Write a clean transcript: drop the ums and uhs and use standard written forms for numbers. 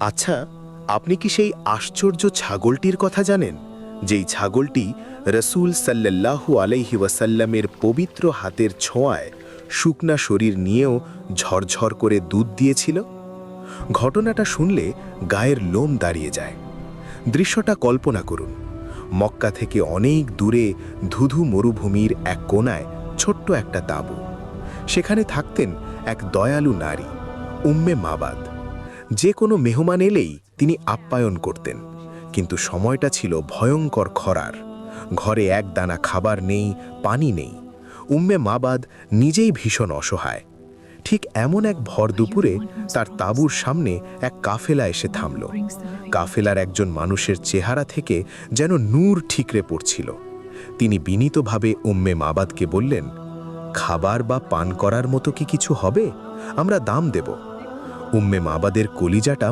আচ্ছা, আপনি কি সেই আশ্চর্য ছাগলটির কথা জানেন, যেই ছাগলটি রসূল সাল্লাল্লাহু আলাইহি ওয়াসাল্লামের পবিত্র হাতের ছোঁয়ায় শুকনা শরীর নিয়েও ঝরঝর করে দুধ দিয়েছিল? ঘটনাটা শুনলে গায়ের লোম দাঁড়িয়ে যায়। দৃশ্যটা কল্পনা করুন। মক্কা থেকে অনেক দূরে ধুধু মরুভূমির এক কোণায় ছোট্ট একটা তাঁবু। সেখানে থাকতেন এক দয়ালু নারী, উম্মে মাবাদ। যে কোনো মেহমান এলেই তিনি আপ্যায়ন করতেন, কিন্তু সময়টা ছিল ভয়ঙ্কর খরার। ঘরে এক দানা খাবার নেই, পানি নেই। উম্মে মাবাদ নিজেই ভীষণ অসহায়। ঠিক এমন এক ভর দুপুরে তার তাঁবুর সামনে এক কাফেলা এসে থামল। কাফেলার একজন মানুষের চেহারা থেকে যেন নূর ঠিকরে পড়ছিল। তিনি বিনীতভাবে উম্মে মাবাদকে বললেন, খাবার বা পান করার মতো কি কিছু হবে? আমরা দাম দেব। উম্মে মাবাদের কলিজাটা